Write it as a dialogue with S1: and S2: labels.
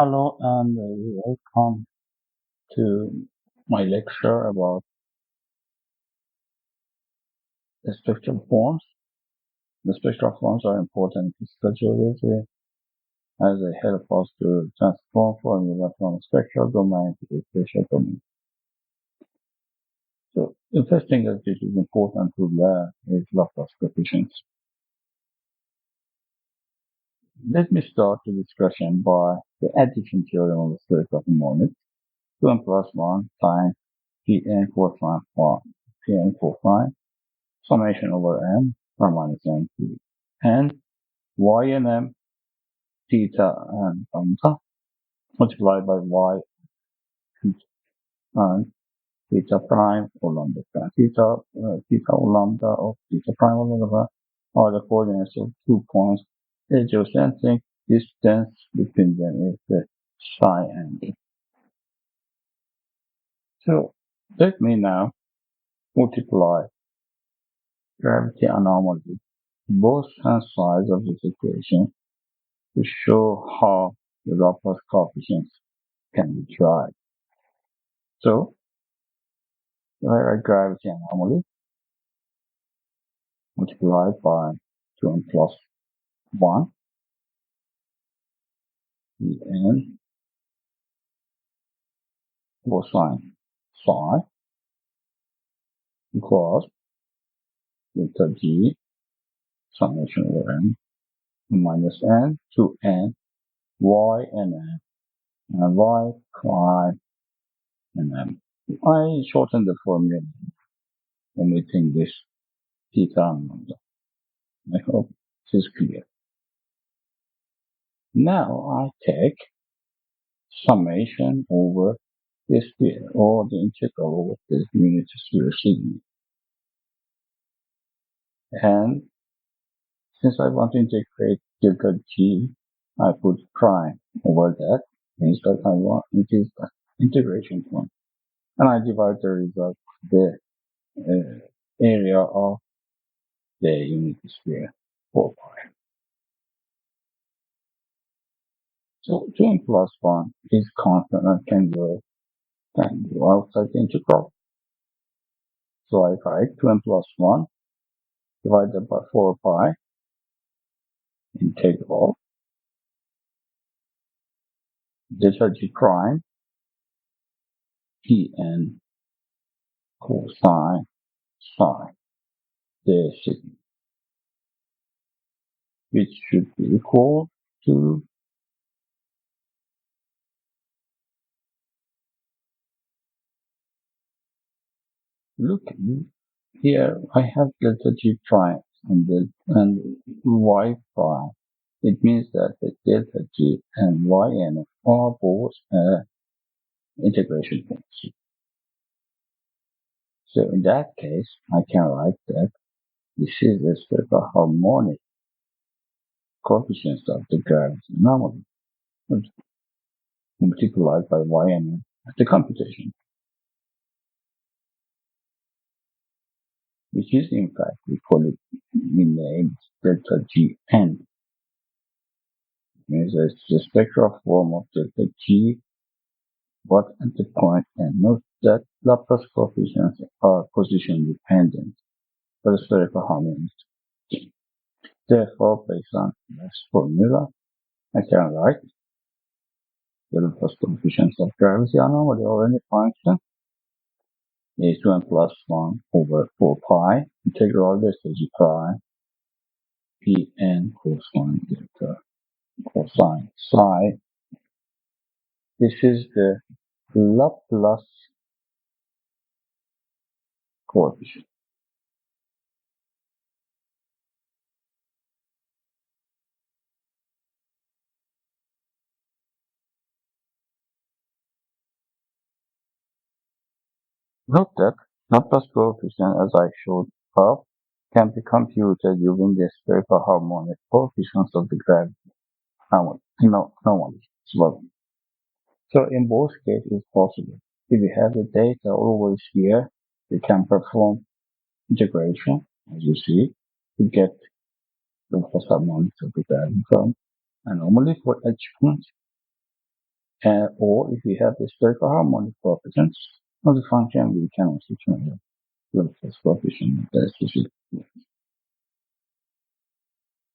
S1: Hello and welcome to my lecture about the spectral forms. The spectral forms are important in physical geology as they help us to transform formula from a spectral domain to a spatial domain. So the first thing that it is important to learn is Laplace coefficients. Let me start the discussion by the addition theorem of the spherical harmonics. 2n plus 1 times Pn cosine 1, Pn cosine summation over m or minus m to n y and m theta and lambda multiplied by y and theta prime or lambda prime. Theta or lambda of theta prime or lambda are the coordinates of 2 points. The geocentric distance between them is the psi angle. So let me now multiply gravity anomaly both sides of this equation to show how the Laplace coefficients can be tried. So, if I write gravity anomaly multiplied by 2n plus 1 Pn cosine psi equals delta g summation over n minus n to n y and n and y prime and m. I shorten the formula omitting this theta and lambda. I hope this is clear. Now I take summation over this sphere or the integral over this unit sphere sigma. And since I want to integrate delta g, I put prime over that. Means that I want it is the integration point. And I divide the result the area of the unit sphere 4 pi. So 2n plus 1 is constant and can go outside the integral. So I write 2n plus 1 divided by 4 pi integral delta g prime Pn cosine psi the sigma, which should be equal to look here. I have delta g prime and y prime. It means that the delta g and yn are both integration points. So in that case, I can write that this is the spherical harmonic coefficients of the gravity anomaly multiplied by yn at the computation, which is in fact we call it in name delta Gn. Means it's the spectral form of delta G, but at the point n. Note that Laplace coefficients are position dependent for the spherical harmonics. Therefore, based on this formula, I can write the Laplace coefficients of gravity anomaly or any function is 2n plus 1 over 4 pi integral delta G prime Pn cosine delta cosine psi. This is the Laplace coefficient. Note that Laplace coefficient, as I showed above, can be computed using the spherical harmonic coefficients of the gravity anomaly. So in both cases, it's possible. If we have the data always here, we can perform integration, as you see, to get the Laplace harmonics of the gravity from anomaly for each point. or if we have the spherical harmonic coefficients of the function, we can also change the Laplace coefficient of the specific.